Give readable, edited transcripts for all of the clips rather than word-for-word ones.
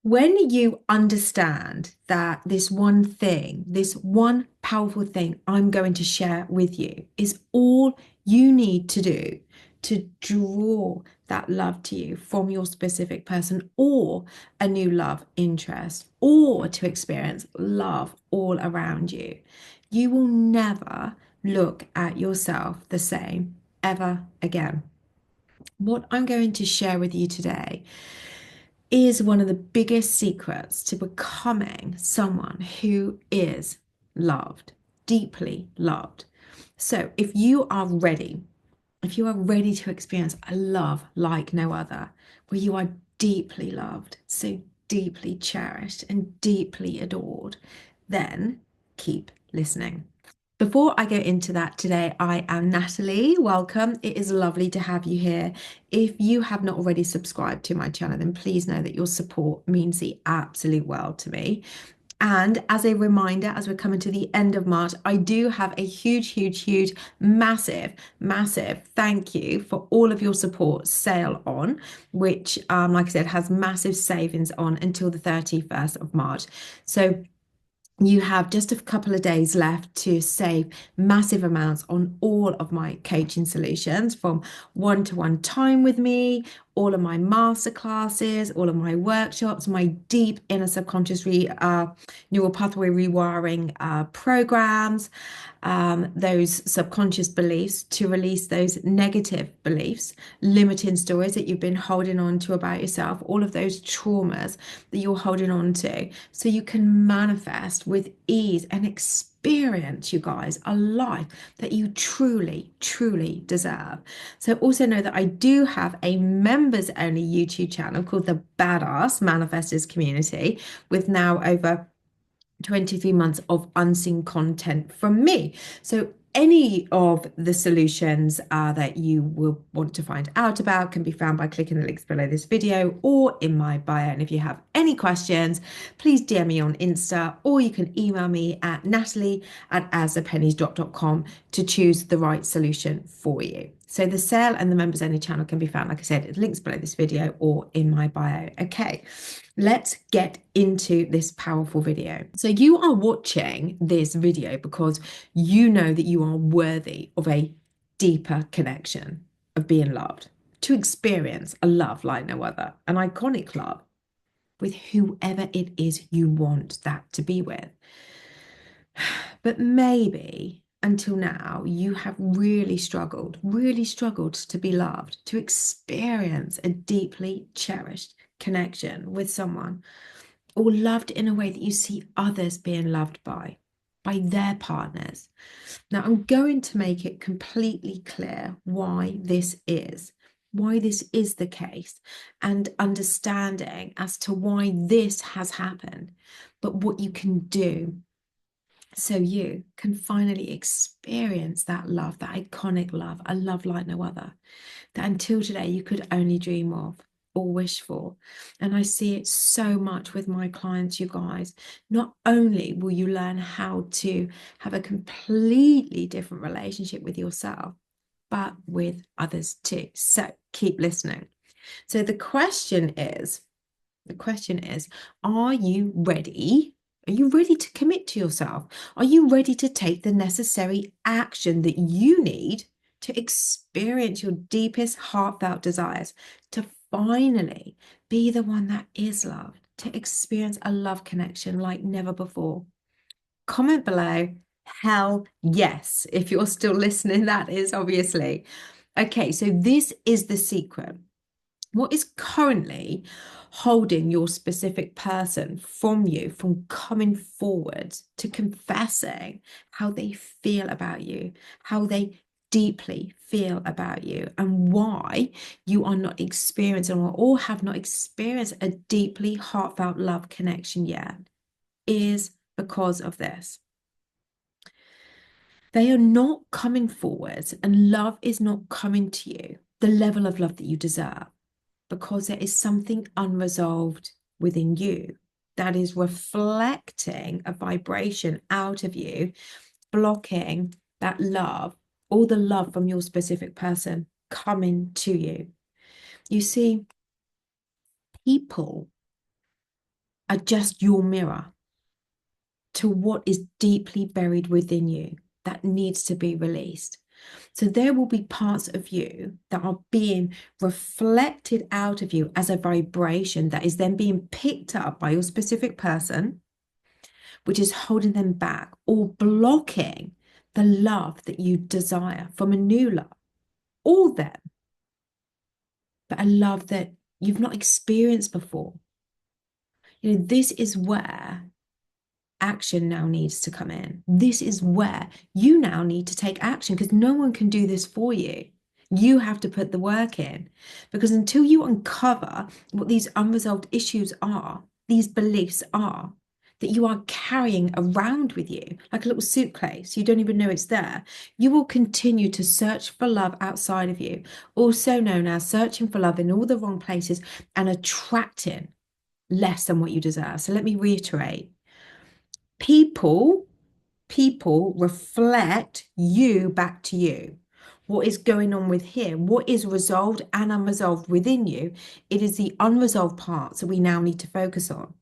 When you understand that this one thing, this one powerful thing I'm going to share with you is all you need to do to draw that love to you from your specific person or a new love interest or to experience love all around you, you will never look at yourself the same ever again. What I'm going to share with you today is one of the biggest secrets to becoming someone who is loved, deeply loved. So, if you are ready to experience a love like no other, where you are deeply loved, so deeply cherished and deeply adored, then keep listening. Before I go into that today, I am Natalie. Welcome. It is lovely to have you here. If you have not already subscribed to my channel, then please know that your support means the absolute world to me. And as a reminder, as we're coming to the end of March, I do have a huge, massive, massive thank you for all of your support sale on, which, like I said, has massive savings on until the 31st of March. So you have just a couple of days left to save massive amounts on all of my coaching solutions, from one-to-one time with me, all of my masterclasses, all of my workshops, my deep inner subconscious neural pathway rewiring programs, those subconscious beliefs to release those negative beliefs, limiting stories that you've been holding on to about yourself, all of those traumas that you're holding on to, so you can manifest with ease and experience, you guys, a life that you truly deserve. So also know that I do have a members only YouTube channel called the Badass Manifestors Community, with now over 23 months of unseen content from me. So any of the solutions that you will want to find out about can be found by clicking the links below this video or in my bio. And if you have any questions, please DM me on Insta, or you can email me at natalie@asthepennies.com to choose the right solution for you. So the sale and the members only channel can be found, like I said, links below this video or in my bio. Okay, let's get into this powerful video. So you are watching this video because you know that you are worthy of a deeper connection, of being loved, to experience a love like no other, an iconic love with whoever it is you want that to be with. But maybe until now, you have really struggled to be loved, to experience a deeply cherished connection with someone, or loved in a way that you see others being loved by their partners. Now, I'm going to make it completely clear why this is the case, and understanding as to why this has happened, but what you can do so you can finally experience that love, that iconic love, a love like no other, that until today you could only dream of or wish for. And I see it so much with my clients, you guys. Not only will you learn how to have a completely different relationship with yourself, but with others too. So keep listening. So the question is, are you ready? Are you ready to commit to yourself? Are you ready to take the necessary action that you need to experience your deepest heartfelt desires, to finally be the one that is loved, to experience a love connection like never before? Comment below, hell yes. If you're still listening, that is obviously. Okay, so this is the secret. What is currently holding your specific person from you from coming forward to confessing how they feel about you, how they deeply feel about you, and why you are not experiencing or have not experienced a deeply heartfelt love connection yet, is because of this. They are not coming forward, and love is not coming to you, the level of love that you deserve, because there is something unresolved within you that is reflecting a vibration out of you, blocking that love, all the love from your specific person coming to you. You see, people are just your mirror to what is deeply buried within you that needs to be released. So there will be parts of you that are being reflected out of you as a vibration that is then being picked up by your specific person, which is holding them back or blocking the love that you desire from a new love, or them, but a love that you've not experienced before. This is where action now needs to come in. This is where you now need to take action, because no one can do this for you. You have to put the work in, because until you uncover what these unresolved issues are, these beliefs are, that you are carrying around with you like a little suitcase, you don't even know it's there, you will continue to search for love outside of you, also known as searching for love in all the wrong places and attracting less than what you deserve. So let me reiterate. People reflect you back to you. What is going on with here? What is resolved and unresolved within you? It is the unresolved parts that we now need to focus on.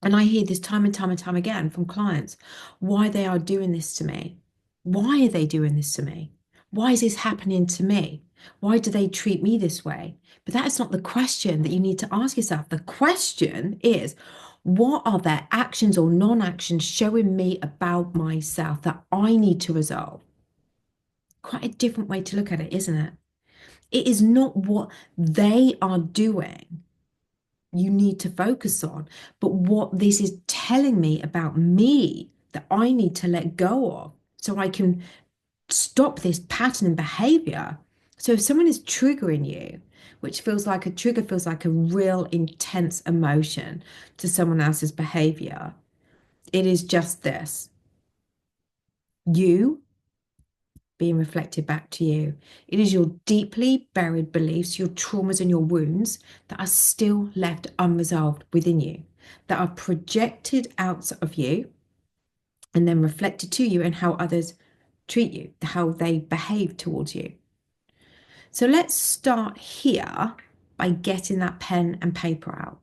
And I hear this time and time and time again from clients, why they are doing this to me. Why are they doing this to me? Why is this happening to me? Why do they treat me this way? But that is not the question that you need to ask yourself. The question is, what are their actions or non-actions showing me about myself that I need to resolve? Quite a different way to look at it, isn't it? It is not what they are doing you need to focus on, but what this is telling me about me that I need to let go of so I can stop this pattern and behavior. So if someone is triggering you, which feels like a trigger, feels like a real intense emotion to someone else's behavior, it is just this. You being reflected back to you. It is your deeply buried beliefs, your traumas and your wounds that are still left unresolved within you, that are projected out of you and then reflected to you in how others treat you, how they behave towards you. So let's start here by getting that pen and paper out,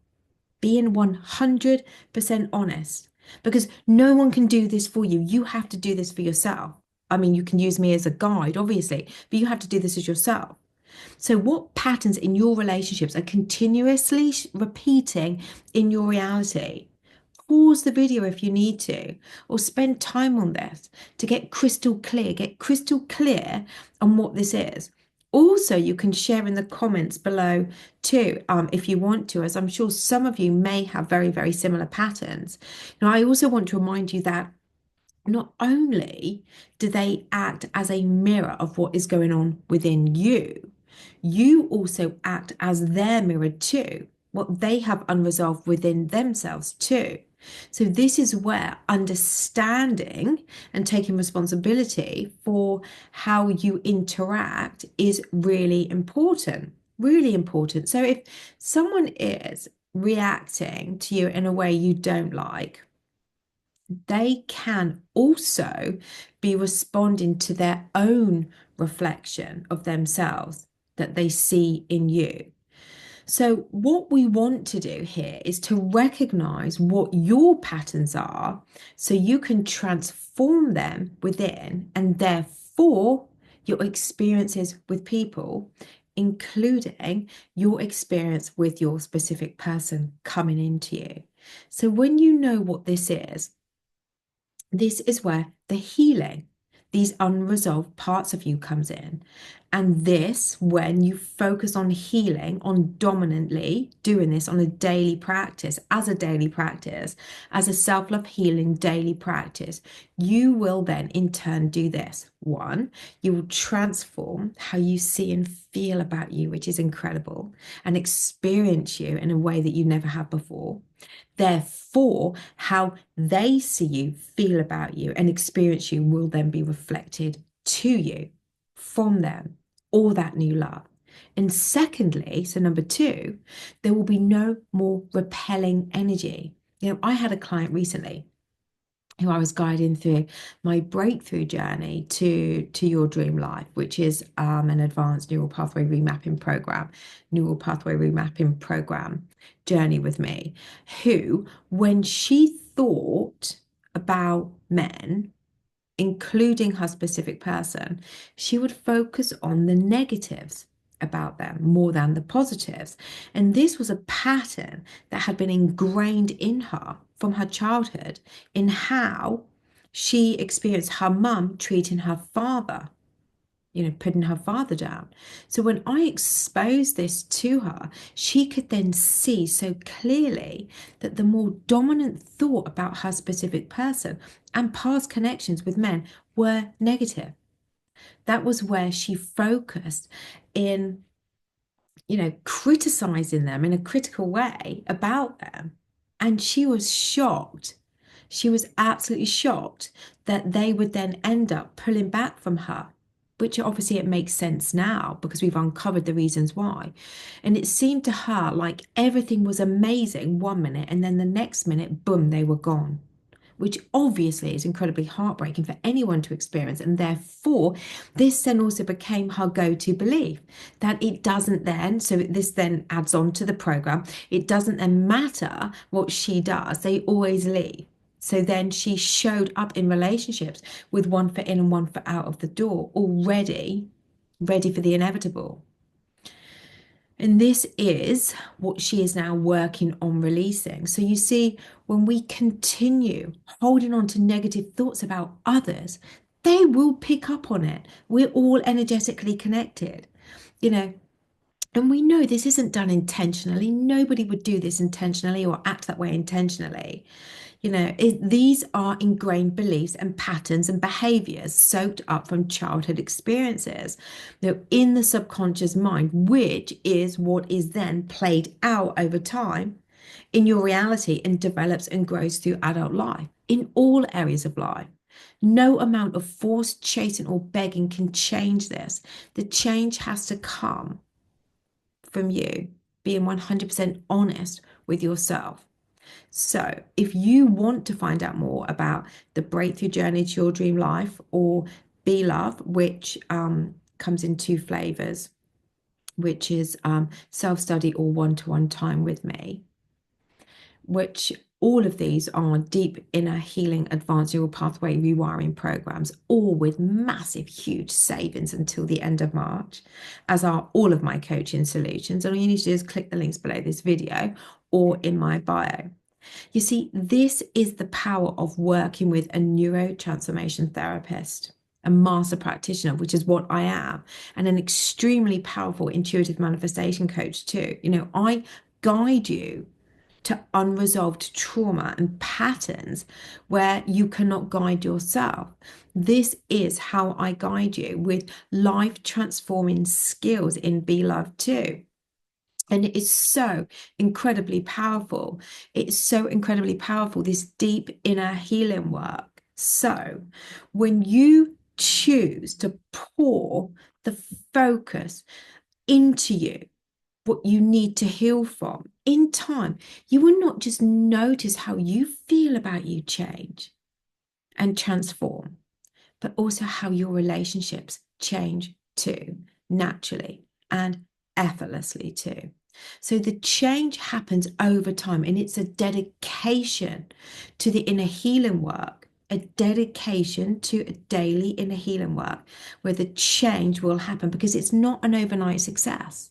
being 100% honest, because no one can do this for you. You have to do this for yourself. I mean, you can use me as a guide, obviously, but you have to do this as yourself. So, what patterns in your relationships are continuously repeating in your reality? Pause the video if you need to, or spend time on this to get crystal clear. Get crystal clear on what this is. Also, you can share in the comments below too, if you want to, as I'm sure some of you may have very, very similar patterns. Now, I also want to remind you that not only do they act as a mirror of what is going on within you, you also act as their mirror too, what they have unresolved within themselves too. So, this is where understanding and taking responsibility for how you interact is really important. Really important. So, if someone is reacting to you in a way you don't like, they can also be responding to their own reflection of themselves that they see in you. So, what we want to do here is to recognize what your patterns are so you can transform them within, and therefore your experiences with people, including your experience with your specific person coming into you. So, when you know what this is where the healing, these unresolved parts of you comes in. And this, when you focus on healing, on dominantly doing this on a daily practice, as a self-love healing daily practice, you will then in turn do this. One, you will transform how you see and feel about you, which is incredible, and experience you in a way that you never have before. Therefore, how they see you, feel about you, and experience you will then be reflected to you from them, or that new love. And secondly, so number two, there will be no more repelling energy. I had a client recently who I was guiding through my breakthrough journey to your dream life, which is an advanced neural pathway remapping program journey with me, who, when she thought about men, including her specific person, she would focus on the negatives about them more than the positives. And this was a pattern that had been ingrained in her from her childhood in how she experienced her mum treating her father, putting her father down. So when I exposed this to her, she could then see so clearly that the more dominant thought about her specific person and past connections with men were negative. That was where she focused in, criticizing them in a critical way about them. And she was shocked. She was absolutely shocked that they would then end up pulling back from her, which obviously it makes sense now because we've uncovered the reasons why. And it seemed to her like everything was amazing 1 minute, and then the next minute, boom, they were gone, which obviously is incredibly heartbreaking for anyone to experience. And therefore, this then also became her go-to belief that it doesn't then, so this then adds on to the program, it doesn't then matter what she does, they always leave. So then she showed up in relationships with one foot in and one foot out of the door, already ready for the inevitable. And this is what she is now working on releasing. So you see, when we continue holding on to negative thoughts about others, they will pick up on it. We're all energetically connected, you know, and we know this isn't done intentionally. Nobody would do this intentionally or act that way intentionally. These are ingrained beliefs and patterns and behaviors soaked up from childhood experiences, in the subconscious mind, which is what is then played out over time in your reality and develops and grows through adult life in all areas of life. No amount of forced chasing or begging can change this. The change has to come from you being 100% honest with yourself. So, if you want to find out more about the breakthrough journey to your dream life, or Be Love, which comes in two flavors, which is self-study or one-to-one time with me, which all of these are deep inner healing advanced neural pathway rewiring programs, all with massive, huge savings until the end of March, as are all of my coaching solutions. And all you need to do is click the links below this video or in my bio. You see, this is the power of working with a neurotransformation therapist, a master practitioner, which is what I am, and an extremely powerful intuitive manifestation coach too. I guide you to unresolved trauma and patterns where you cannot guide yourself. This is how I guide you with life transforming skills in Be Love too. And it is so incredibly powerful. It's so incredibly powerful, this deep inner healing work. So when you choose to pour the focus into you, what you need to heal from in time, you will not just notice how you feel about you change and transform, but also how your relationships change too, naturally and effortlessly too. So the change happens over time, and it's a dedication to the inner healing work, a dedication to a daily inner healing work where the change will happen, because it's not an overnight success.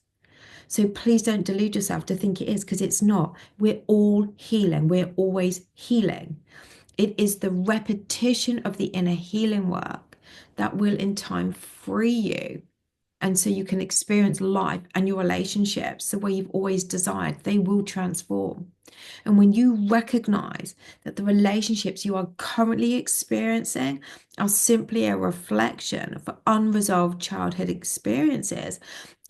So please don't delude yourself to think it is, because it's not. We're all healing. We're always healing. It is the repetition of the inner healing work that will in time free you. And so you can experience life and your relationships the way you've always desired. They will transform. And when you recognize that the relationships you are currently experiencing are simply a reflection of unresolved childhood experiences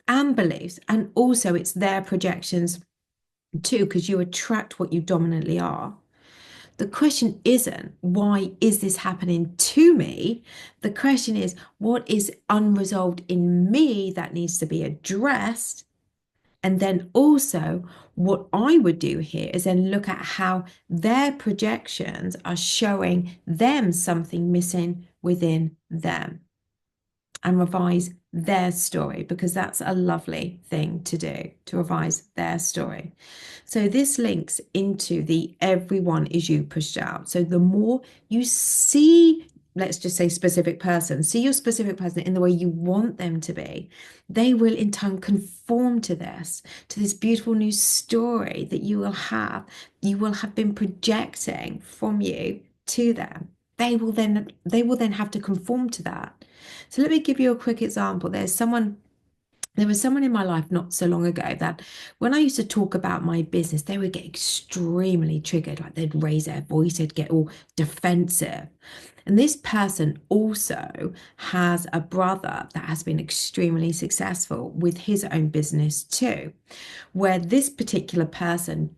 and beliefs, and also it's their projections too, because you attract what you dominantly are. The question isn't, why is this happening to me? The question is, what is unresolved in me that needs to be addressed And then also, what I would do here is then look at how their projections are showing them something missing within them and revise their story, because that's a lovely thing to do, to revise their story. So this links into the everyone is you pushed out. So the more you see, let's just say specific person, see your specific person in the way you want them to be, they will in turn conform to this beautiful new story that you will have been projecting from you to them. They will then have to conform to that. So let me give you a quick example. There was someone in my life not so long ago that when I used to talk about my business, they would get extremely triggered, like they'd raise their voice, they'd get all defensive. And this person also has a brother that has been extremely successful with his own business too, where this particular person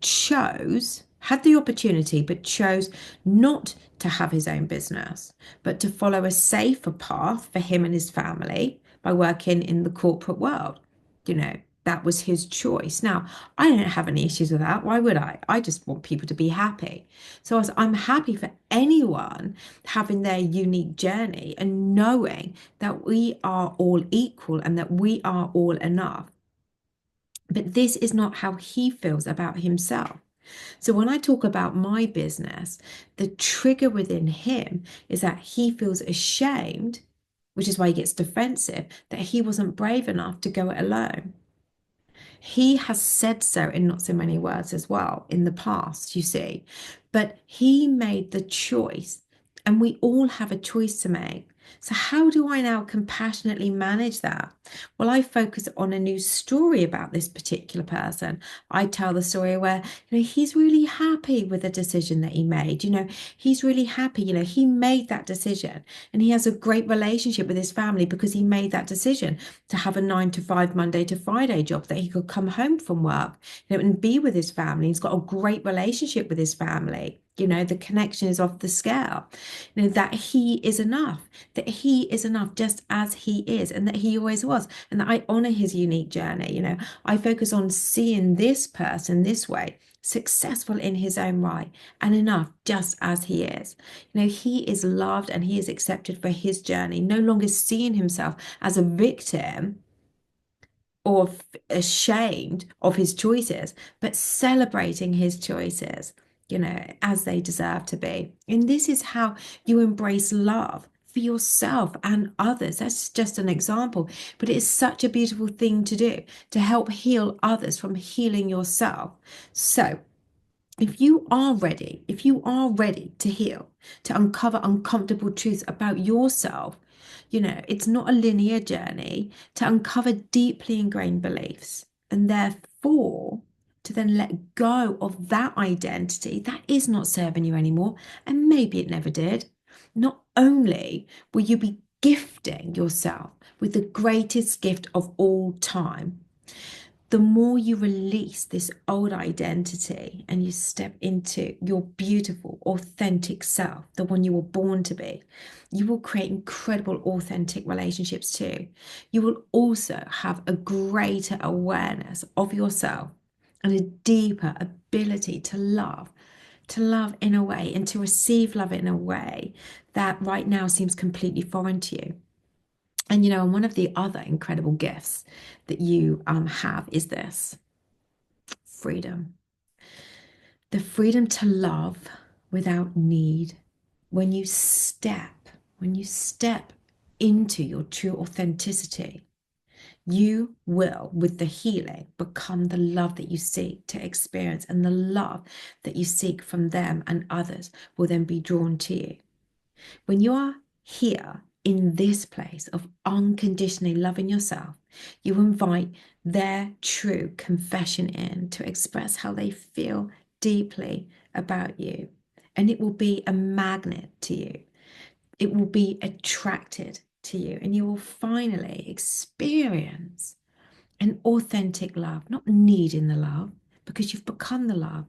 had the opportunity, but chose not to have his own business, but to follow a safer path for him and his family by working in the corporate world. You know, that was his choice. Now, I don't have any issues with that. Why would I? I just want people to be happy. So I'm happy for anyone having their unique journey and knowing that we are all equal and that we are all enough. But this is not how he feels about himself. So when I talk about my business, the trigger within him is that he feels ashamed, which is why he gets defensive, that he wasn't brave enough to go it alone. He has said so in not so many words as well in the past, you see, but he made the choice, and we all have a choice to make. So, how do I now compassionately manage that? Well, I focus on a new story about this particular person. I tell the story where, he's really happy with the decision that he made. He's really happy. He made that decision and he has a great relationship with his family because he made that decision to have a 9 to 5 Monday to Friday job that he could come home from work, and be with his family. He's got a great relationship with his family. The connection is off the scale. That he is enough, just as he is, and that he always was, and that I honor his unique journey. I focus on seeing this person this way, successful in his own right and enough just as he is. He is loved and he is accepted for his journey, no longer seeing himself as a victim or ashamed of his choices, but celebrating his choices, as they deserve to be. And this is how you embrace love for yourself and others. That's just an example, but it is such a beautiful thing to do to help heal others from healing yourself. So, if you are ready to heal, to uncover uncomfortable truths about yourself, it's not a linear journey, to uncover deeply ingrained beliefs and therefore to then let go of that identity that is not serving you anymore, and maybe it never did. Not only will you be gifting yourself with the greatest gift of all time, the more you release this old identity and you step into your beautiful, authentic self, the one you were born to be, you will create incredible, authentic relationships too. You will also have a greater awareness of yourself and a deeper ability to love in a way and to receive love in a way that right now seems completely foreign to you. And one of the other incredible gifts that you have is this freedom. The freedom to love without need. When you step into your true authenticity, you will, with the healing, become the love that you seek to experience, and the love that you seek from them and others will then be drawn to you. When you are here in this place of unconditionally loving yourself, you invite their true confession in to express how they feel deeply about you. And it will be a magnet to you. It will be attracted to you. And you will finally experience an authentic love, not needing the love, because you've become the love.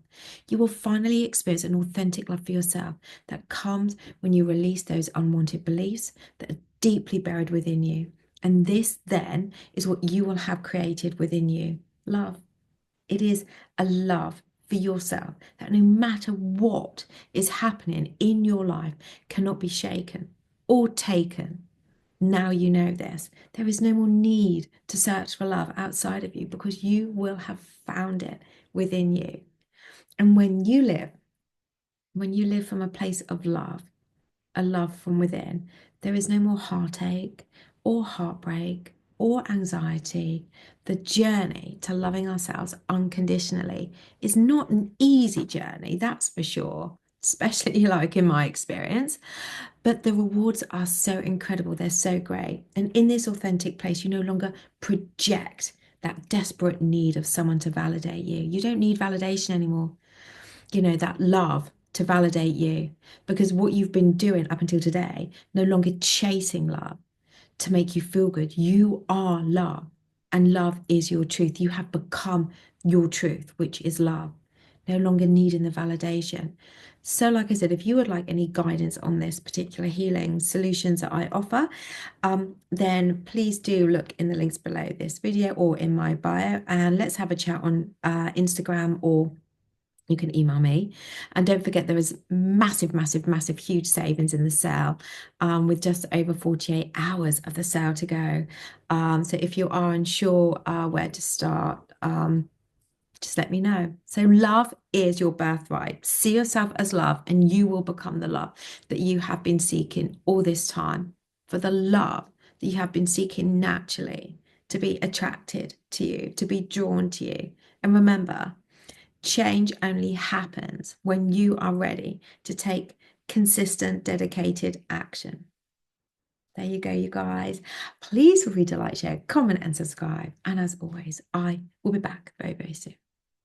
You will finally experience an authentic love for yourself that comes when you release those unwanted beliefs that are deeply buried within you. And this then is what you will have created within you: love. It is a love for yourself that no matter what is happening in your life cannot be shaken or taken. Now you know this. There is no more need to search for love outside of you because you will have found it within you. And when you live from a place of love, a love from within, there is no more heartache or heartbreak or anxiety. The journey to loving ourselves unconditionally is not an easy journey, that's for sure, especially like in my experience. But the rewards are so incredible. They're so great. And in this authentic place, you no longer project that desperate need of someone to validate you. You don't need validation anymore, that love to validate you, because what you've been doing up until today, no longer chasing love to make you feel good. You are love, and love is your truth. You have become your truth, which is love, no longer needing the validation. So, like I said, if you would like any guidance on this particular healing solutions that I offer, then please do look in the links below this video or in my bio, and let's have a chat on Instagram, or you can email me. And don't forget, there is massive, massive, massive, huge savings in the sale, with just over 48 hours of the sale to go. So if you are unsure where to start, just let me know. So love is your birthright. See yourself as love, and you will become the love that you have been seeking all this time. For the love that you have been seeking naturally to be attracted to you, to be drawn to you. And remember, change only happens when you are ready to take consistent, dedicated action. There you go, you guys. Please feel free to like, share, comment, and subscribe. And as always, I will be back very, very soon.